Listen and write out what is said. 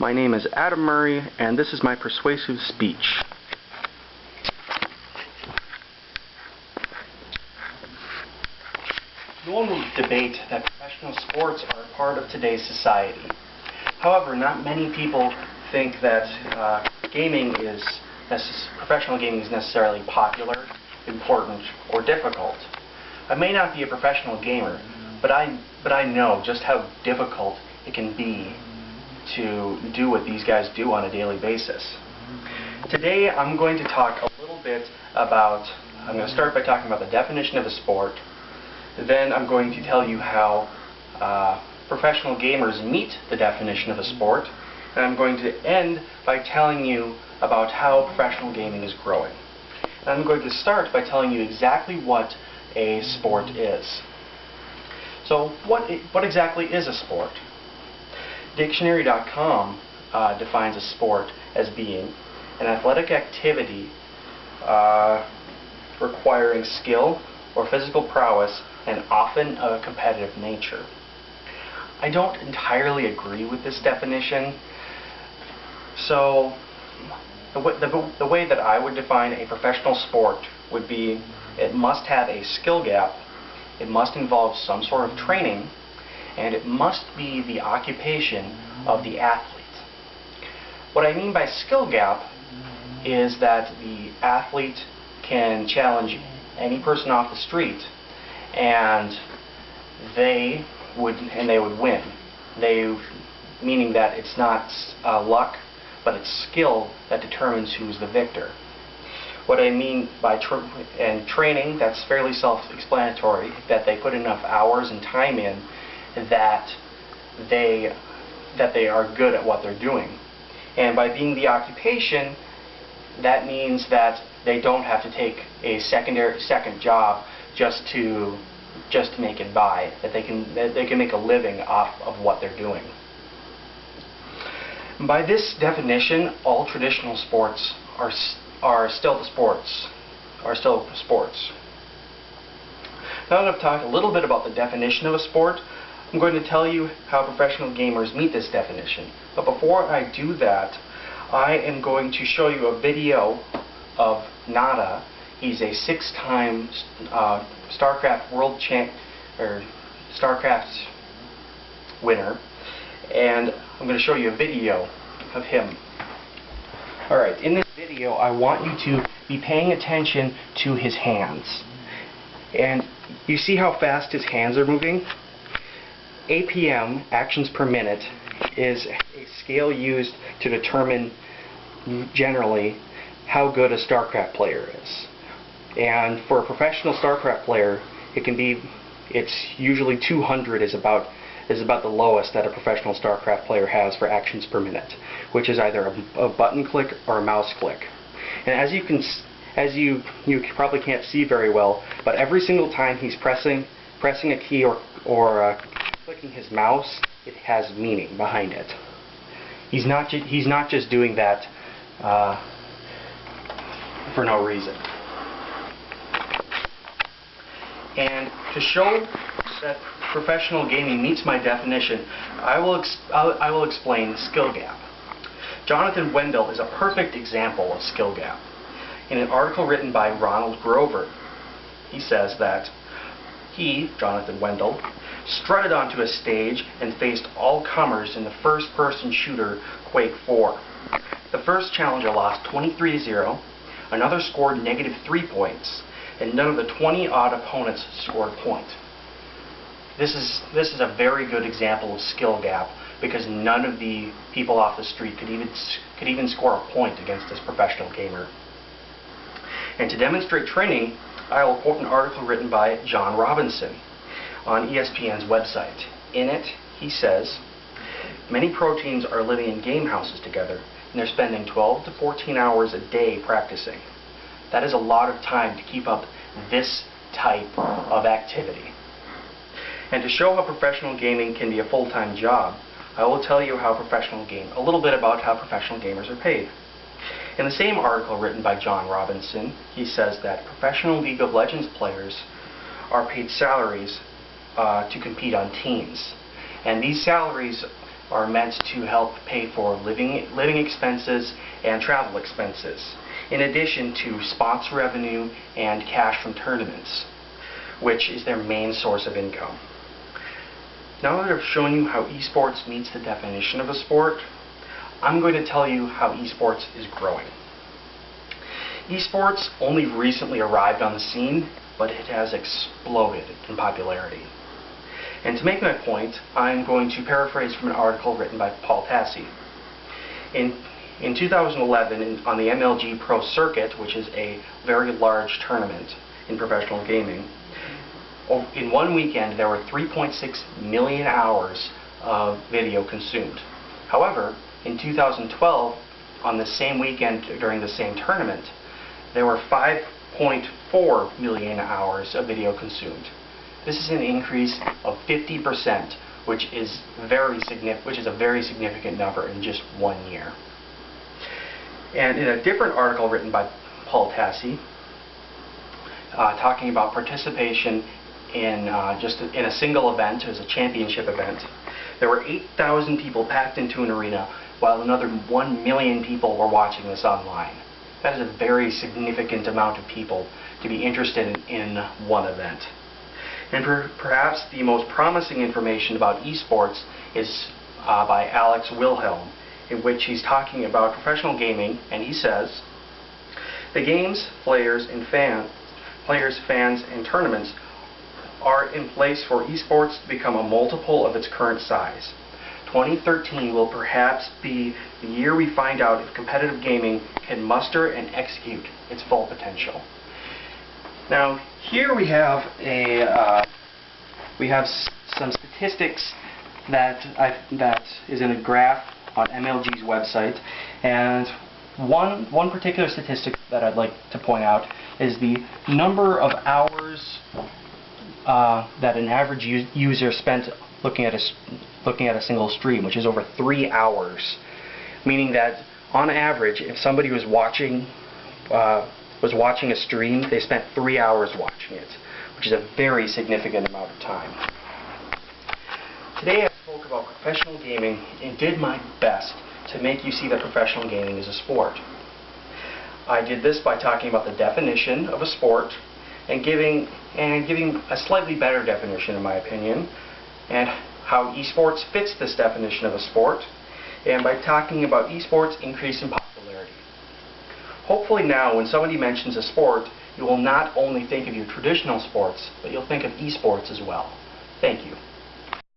My name is Adam Murray, and this is my persuasive speech. No one will debate that professional sports are a part of today's society. However, not many people think that professional gaming is necessarily popular, important, or difficult. I may not be a professional gamer, but I know just how difficult it can be to do what these guys do on a daily basis. Today I'm going to talk a little bit about, I'm going to start by talking about the definition of a sport. Then I'm going to tell you how professional gamers meet the definition of a sport. And I'm going to end by telling you about how professional gaming is growing. And I'm going to start by telling you exactly what a sport is. So what exactly is a sport? Dictionary.com defines a sport as being an athletic activity requiring skill or physical prowess and often of a competitive nature. I don't entirely agree with this definition. So the way that I would define a professional sport would be it must have a skill gap, it must involve some sort of training, and it must be the occupation of the athlete. What I mean by skill gap is that the athlete can challenge any person off the street and they would win. Meaning that it's not luck, but it's skill that determines who's the victor. What I mean by training, that's fairly self-explanatory, that they put enough hours and time in that they are good at what they're doing. And by being the occupation, that means that they don't have to take a second job just to make it by, that they can make a living off of what they're doing. By this definition, all traditional sports are still sports. Now that I've talked a little bit about the definition of a sport, I'm going to tell you how professional gamers meet this definition. But before I do that, I am going to show you a video of Nada. He's a 6-time StarCraft StarCraft winner, and I'm going to show you a video of him. Alright, in this video I want you to be paying attention to his hands. And you see how fast his hands are moving? APM, actions per minute, is a scale used to determine generally how good a StarCraft player is. And for a professional StarCraft player, it's usually 200 is about the lowest that a professional StarCraft player has for actions per minute, which is either a button click or a mouse click. And as you probably can't see very well, but every single time he's pressing a key or clicking his mouse, it has meaning behind it. He's not just doing that for no reason. And to show that professional gaming meets my definition, I will explain skill gap. Jonathan Wendell is a perfect example of skill gap. In an article written by Ronald Grover, he says that he, Jonathan Wendell, strutted onto a stage and faced all comers in the first-person shooter Quake 4. The first challenger lost 23-0, another scored -3 points, and none of the 20-odd opponents scored a point. This is a very good example of skill gap, because none of the people off the street could even score a point against this professional gamer. And to demonstrate training, I will quote an article written by John Robinson on ESPN's website. In it, he says, "Many pro teams are living in game houses together, and they're spending 12 to 14 hours a day practicing. That is a lot of time to keep up this type of activity." And to show how professional gaming can be a full-time job, I will tell you a little bit about how professional gamers are paid. In the same article written by John Robinson, he says that professional League of Legends players are paid salaries to compete on teams. And these salaries are meant to help pay for living expenses and travel expenses, in addition to sponsor revenue and cash from tournaments, which is their main source of income. Now that I've shown you how esports meets the definition of a sport, I'm going to tell you how esports is growing. Esports only recently arrived on the scene, but it has exploded in popularity. And to make my point, I'm going to paraphrase from an article written by Paul Tassi. In 2011, on the MLG Pro Circuit, which is a very large tournament in professional gaming, in one weekend there were 3.6 million hours of video consumed. However, in 2012, on the same weekend during the same tournament, there were 5.4 million hours of video consumed. This is an increase of 50%, which is a very significant number in just 1 year. And in a different article written by Paul Tassi, talking about participation in a single event, as a championship event, there were 8,000 people packed into an arena, while another 1 million people were watching this online. That is a very significant amount of people to be interested in one event. And perhaps the most promising information about esports is by Alex Wilhelm, in which he's talking about professional gaming, and he says, the games, players, fans, and tournaments are in place for esports to become a multiple of its current size. 2013 will perhaps be the year we find out if competitive gaming can muster and execute its full potential. Now, here we have some statistics that is in a graph on MLG's website, and one particular statistic that I'd like to point out is the number of hours that an average user spent looking at a single stream, which is over 3 hours. Meaning that on average, if somebody was watching a stream, they spent 3 hours watching it, which is a very significant amount of time. Today I spoke about professional gaming and did my best to make you see that professional gaming is a sport. I did this by talking about the definition of a sport and giving a slightly better definition, in my opinion, and how esports fits this definition of a sport, and by talking about esports' increase in popularity. Hopefully now, when somebody mentions a sport, you will not only think of your traditional sports, but you'll think of esports as well. Thank you.